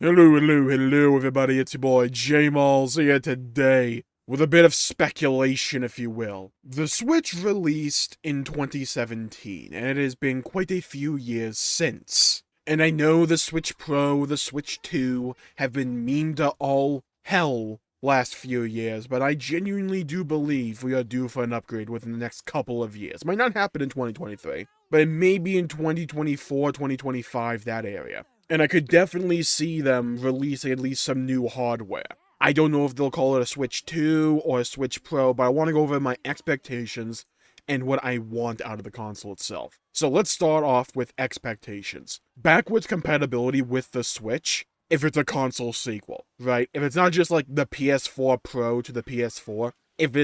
Hello, everybody, it's your boy, Jmulls, here today, with a bit of speculation, if you will. The Switch released in 2017, and it has been quite a few years since. And I know the Switch Pro, the Switch 2, have been memed to all hell last few years, but I genuinely do believe we are due for an upgrade within the next couple of years. Might not happen in 2023, but it may be in 2024, 2025, that area. And I could definitely see them releasing at least some new hardware. I don't know if they'll call it a Switch 2 or a Switch Pro, but I want to go over my expectations and what I want out of the console itself. So let's start off with expectations. Backwards compatibility with the Switch, if it's a console sequel, right? If it's not just like the PS4 Pro to the PS4, if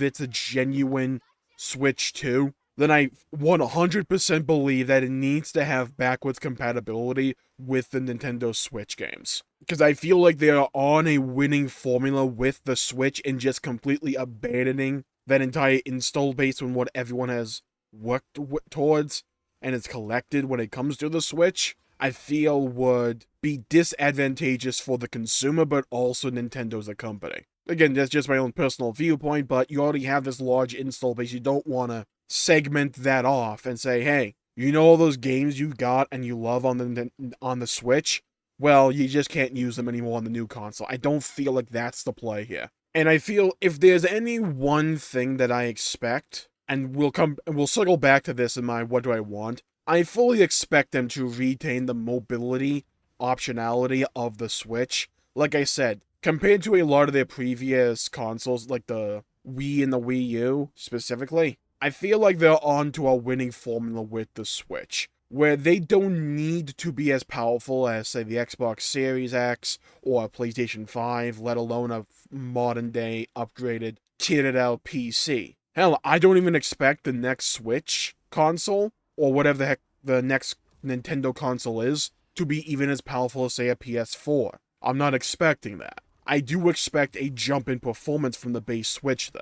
it's a genuine Switch 2, then I 100% believe that it needs to have backwards compatibility with the Nintendo Switch games. Because I feel like they are on a winning formula with the Switch and just completely abandoning that entire install base on what everyone has worked towards and is collected when it comes to the Switch, I feel would be disadvantageous for the consumer, but also Nintendo as a company. Again, that's just my own personal viewpoint, but you already have this large install base. You don't want to segment that off and say, hey, you know all those games you got and you love on the Switch? Well, you just can't use them anymore on the new console. I don't feel like that's the play here. And I feel if there's any one thing that I expect, and we'll circle back to this in my what do I want, I fully expect them to retain the mobility optionality of the Switch. Like I said, compared to a lot of their previous consoles, like the Wii and the Wii U specifically, I feel like they're on to a winning formula with the Switch, where they don't need to be as powerful as, say, the Xbox Series X or a PlayStation 5, let alone a modern-day, upgraded, kitted-out PC. Hell, I don't even expect the next Switch console, or whatever the heck the next Nintendo console is, to be even as powerful as, say, a PS4. I'm not expecting that. I do expect a jump in performance from the base Switch, though.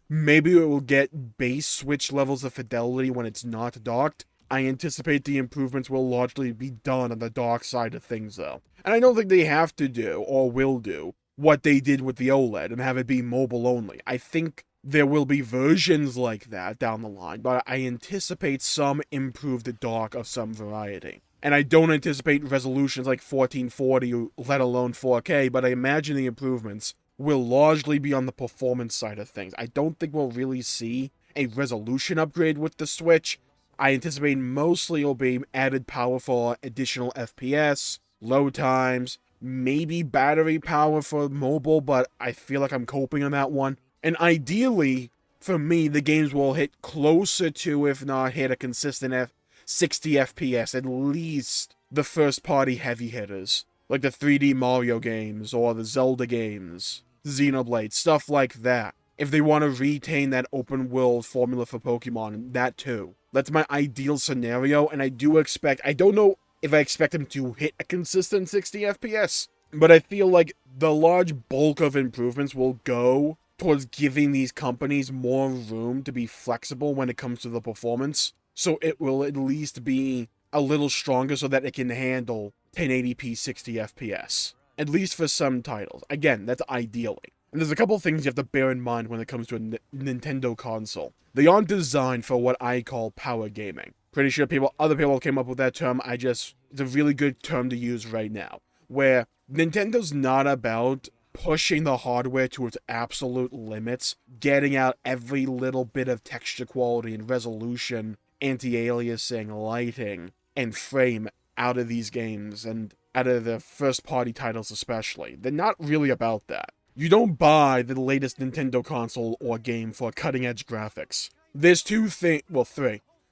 Maybe it will get base Switch levels of fidelity when it's not docked. I anticipate the improvements will largely be done on the dock side of things, though. And I don't think they have to do, or will do, what they did with the OLED and have it be mobile only. I think there will be versions like that down the line, but I anticipate some improved dock of some variety. And I don't anticipate resolutions like 1440, let alone 4K, but I imagine the improvements will largely be on the performance side of things. I don't think we'll really see a resolution upgrade with the Switch. I anticipate mostly it'll be added power for additional FPS, load times, maybe battery power for mobile, but I feel like I'm coping on that one. And ideally, for me, the games will hit closer to, if not hit a consistent 60 FPS, at least the first-party heavy hitters, like the 3D Mario games or the Zelda games, Xenoblade, stuff like that. If they want to retain that open world formula for Pokemon, that too. That's my ideal scenario, and I don't know if I expect them to hit a consistent 60 FPS, but I feel like the large bulk of improvements will go towards giving these companies more room to be flexible when it comes to the performance, so it will at least be a little stronger so that it can handle 1080p 60 FPS. At least for some titles. Again, that's ideally. And there's a couple things you have to bear in mind when it comes to a Nintendo console. They aren't designed for what I call power gaming. Pretty sure other people came up with that term, it's a really good term to use right now. Where Nintendo's not about pushing the hardware to its absolute limits, getting out every little bit of texture quality and resolution, anti-aliasing, lighting, and frame out of these games, and out of the first-party titles especially. They're not really about that. You don't buy the latest Nintendo console or game for cutting-edge graphics. There's three.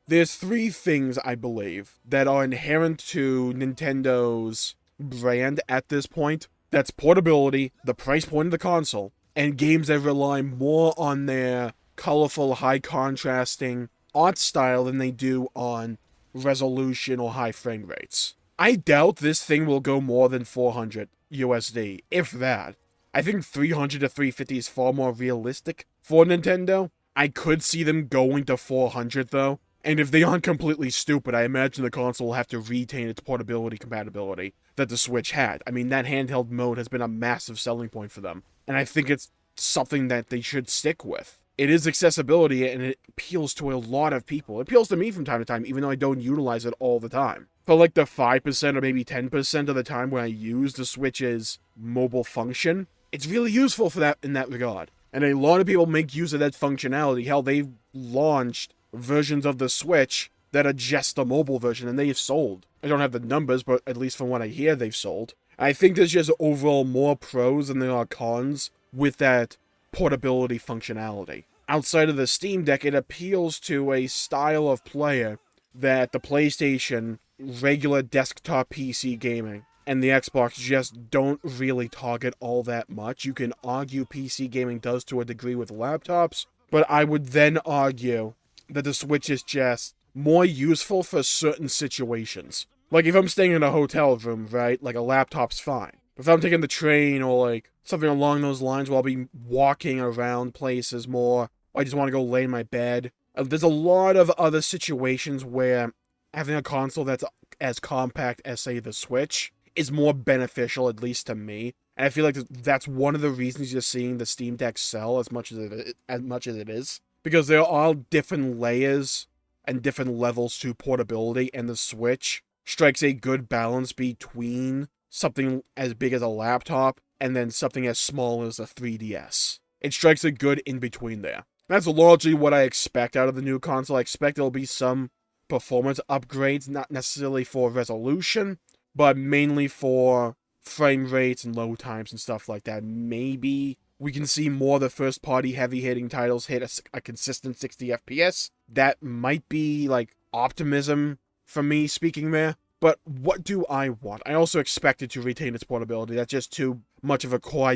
There's three things, I believe, that are inherent to Nintendo's brand at this point. That's portability, the price point of the console, and games that rely more on their colorful, high-contrasting art style than they do on resolution or high frame rates. I doubt this thing will go more than 400 USD, if that. I think 300 to 350 is far more realistic for Nintendo. I could see them going to 400 though, And if they aren't completely stupid, I imagine the console will have to retain its portability compatibility that the Switch had. I mean, that handheld mode has been a massive selling point for them, and I think it's something that they should stick with. It is accessibility, and it appeals to a lot of people. It appeals to me from time to time, even though I don't utilize it all the time. For like the 5% or maybe 10% of the time when I use the Switch's mobile function, it's really useful for that in that regard. And a lot of people make use of that functionality. Hell, they've launched versions of the Switch that are just the mobile version, and they've sold. I don't have the numbers, but at least from what I hear, they've sold. I think there's just overall more pros than there are cons with that portability functionality. Outside of the Steam Deck, it appeals to a style of player that the PlayStation, regular desktop PC gaming, and the Xbox just don't really target all that much. You can argue PC gaming does to a degree with laptops, but I would then argue that the Switch is just more useful for certain situations. Like if I'm staying in a hotel room, right, like a laptop's fine. But if I'm taking the train or like something along those lines where I'll be walking around places more, or I just want to go lay in my bed. There's a lot of other situations where having a console that's as compact as, say, the Switch is more beneficial, at least to me. And I feel like that's one of the reasons you're seeing the Steam Deck sell as much as it is. Because there are different layers and different levels to portability, and the Switch strikes a good balance between something as big as a laptop and then something as small as a 3DS. It strikes a good in-between there. That's largely what I expect out of the new console. I expect there'll be some performance upgrades, not necessarily for resolution, but mainly for frame rates and load times and stuff like that. Maybe we can see more of the first-party heavy-hitting titles hit a consistent 60 FPS. That might be, like, optimism from me speaking there. But what do I want? I also expect it to retain its portability. That's just too much of a core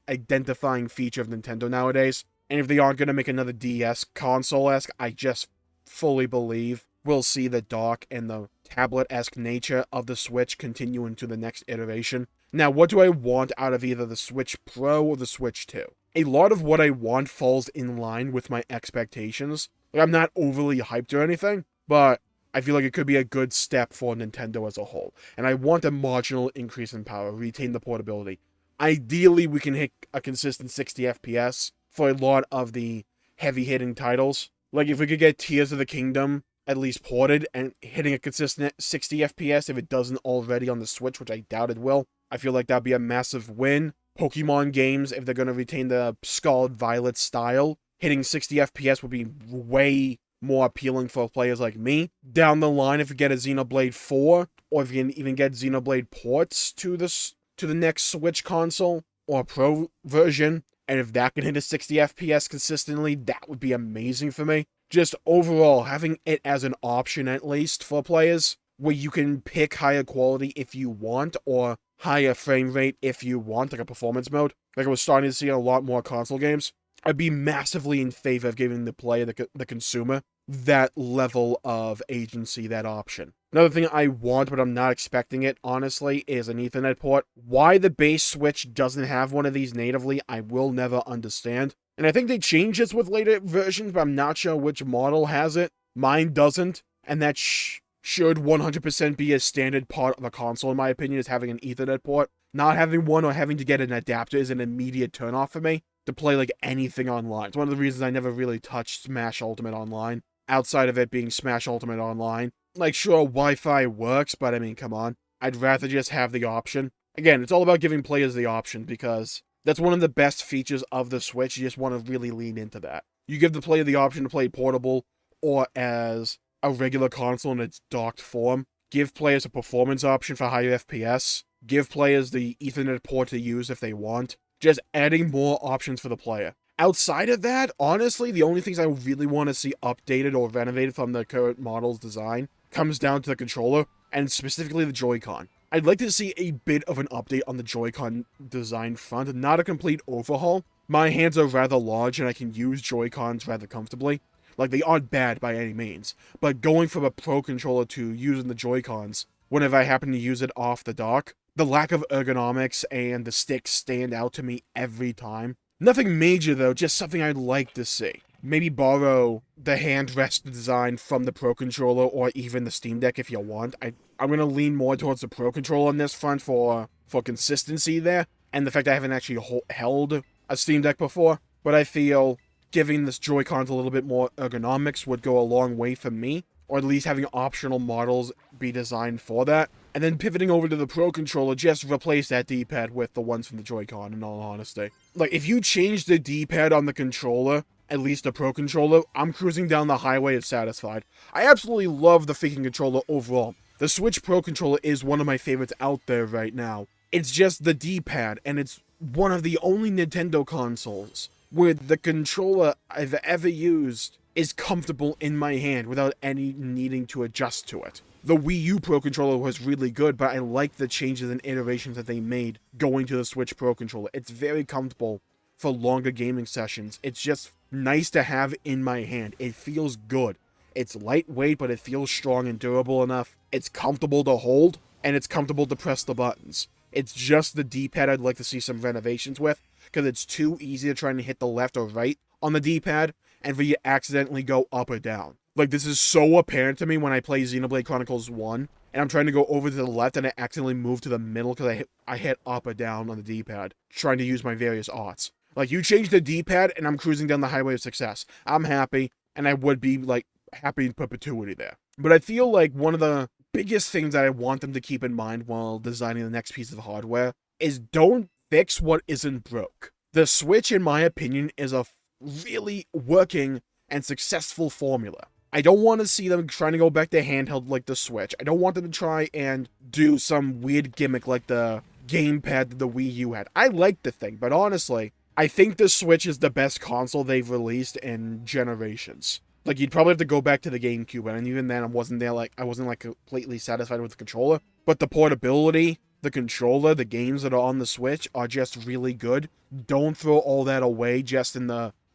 identifying feature of Nintendo nowadays. And if they aren't going to make another DS console-esque, I just fully believe we'll see the dock and the tablet-esque nature of the Switch continue into the next iteration. Now, what do I want out of either the Switch Pro or the Switch 2? A lot of what I want falls in line with my expectations. Like, I'm not overly hyped or anything, but I feel like it could be a good step for Nintendo as a whole. And I want a marginal increase in power, retain the portability. Ideally, we can hit a consistent 60 FPS for a lot of the heavy-hitting titles. Like, if we could get Tears of the Kingdom at least ported and hitting a consistent 60 FPS if it doesn't already on the Switch, which I doubt it will, I feel like that'd be a massive win. Pokemon games, if they're going to retain the Scarlet Violet style, hitting 60 FPS would be way more appealing for players like me. Down the line, if you get a Xenoblade 4, or if you can even get Xenoblade ports to the next Switch console, or Pro version, and if that can hit a 60 FPS consistently, that would be amazing for me. Just overall, having it as an option at least for players, where you can pick higher quality if you want, or higher frame rate if you want, like a performance mode, like I was starting to see in a lot more console games, I'd be massively in favor of giving the player, the consumer, that level of agency, that option. Another thing I want, but I'm not expecting it, honestly, is an Ethernet port. Why the base Switch doesn't have one of these natively, I will never understand. And I think they change this with later versions, but I'm not sure which model has it. Mine doesn't, and that should 100% be a standard part of a console, in my opinion, is having an Ethernet port. Not having one or having to get an adapter is an immediate turnoff for me to play, like, anything online. It's one of the reasons I never really touched Smash Ultimate Online, outside of it being Smash Ultimate Online. Like, sure, Wi-Fi works, but I mean, come on. I'd rather just have the option. Again, it's all about giving players the option, because that's one of the best features of the Switch. You just want to really lean into that. You give the player the option to play portable or as a regular console in its docked form. Give players a performance option for higher FPS. Give players the Ethernet port to use if they want. Just adding more options for the player. Outside of that, honestly, the only things I really want to see updated or renovated from the current model's design comes down to the controller, and specifically the Joy-Con. I'd like to see a bit of an update on the Joy-Con design front, not a complete overhaul. My hands are rather large and I can use Joy-Cons rather comfortably. Like, they aren't bad by any means, but going from a Pro controller to using the Joy-Cons, whenever I happen to use it off the dock, the lack of ergonomics and the sticks stand out to me every time. Nothing major though, just something I'd like to see. Maybe borrow the hand rest design from the Pro Controller or even the Steam Deck if you want. I'm going to lean more towards the Pro Controller on this front for consistency there, and the fact I haven't actually held a Steam Deck before, but I feel giving this Joy-Cons a little bit more ergonomics would go a long way for me, or at least having optional models be designed for that. And then pivoting over to the Pro Controller, just replace that D-pad with the ones from the Joy-Con, in all honesty. Like, if you change the D-pad on the controller, at least the Pro Controller, I'm cruising down the highway and satisfied. I absolutely love the freaking controller overall. The Switch Pro Controller is one of my favorites out there right now. It's just the D-pad, and it's one of the only Nintendo consoles where the controller I've ever used is comfortable in my hand without any needing to adjust to it. The Wii U Pro Controller was really good, but I like the changes and iterations that they made going to the Switch Pro Controller. It's very comfortable for longer gaming sessions. It's just nice to have in my hand. It feels good. It's lightweight, but it feels strong and durable enough. It's comfortable to hold, and it's comfortable to press the buttons. It's just the D-pad I'd like to see some renovations with, because it's too easy to try and hit the left or right on the D-pad, and for you to accidentally go up or down. Like, this is so apparent to me when I play Xenoblade Chronicles 1, and I'm trying to go over to the left, and I accidentally move to the middle because I hit up or down on the D-pad, trying to use my various aughts. Like, you change the D-pad, and I'm cruising down the highway of success. I'm happy, and I would be, like, happy in perpetuity there. But I feel like one of the biggest things that I want them to keep in mind while designing the next piece of hardware is don't fix what isn't broke. The Switch, in my opinion, is a really working and successful formula. I don't want to see them trying to go back to handheld like the Switch. I don't want them to try and do some weird gimmick like the gamepad that the Wii U had. I like the thing, but honestly, I think the Switch is the best console they've released in generations. Like, you'd probably have to go back to the GameCube, and even then I wasn't completely satisfied with the controller. But the portability, the controller, the games that are on the Switch are just really good. Don't throw all that away just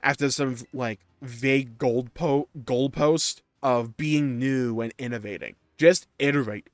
after some, like, vague goalpost of being new and innovating. Just iterate.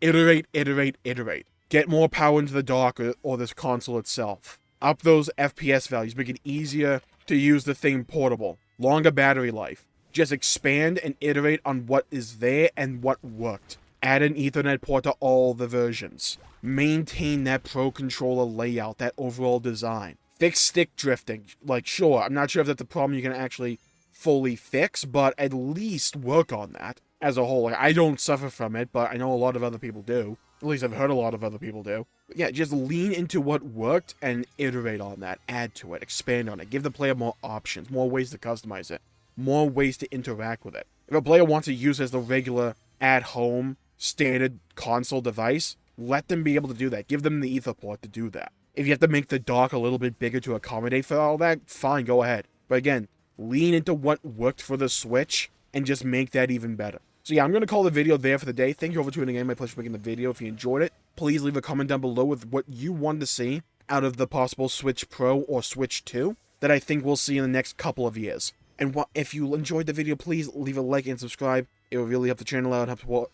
Get more power into the dock or this console itself. Up those FPS values, make it easier to use the thing portable. Longer battery life. Just expand and iterate on what is there and what worked. Add an Ethernet port to all the versions. Maintain that Pro Controller layout, that overall design. Fix stick drifting. Like, sure, I'm not sure if that's a problem you can actually fully fix, but at least work on that as a whole. Like, I don't suffer from it, but I know a lot of other people do. At least I've heard a lot of other people do. But yeah, just lean into what worked and iterate on that. Add to it. Expand on it. Give the player more options, more ways to customize it, more ways to interact with it. If a player wants to use it as the regular, at-home, standard console device, let them be able to do that. Give them the Ether port to do that. If you have to make the dock a little bit bigger to accommodate for all that, fine, go ahead. But again, lean into what worked for the Switch and just make that even better. So yeah, I'm going to call the video there for the day. Thank you all for tuning in. My pleasure for making the video. If you enjoyed it, please leave a comment down below with what you wanted to see out of the possible Switch Pro or Switch 2 that I think we'll see in the next couple of years. And if you enjoyed the video, please leave a like and subscribe. It will really help the channel out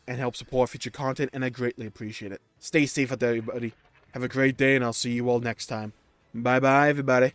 and help support future content, and I greatly appreciate it. Stay safe out there, everybody. Have a great day, and I'll see you all next time. Bye-bye, everybody.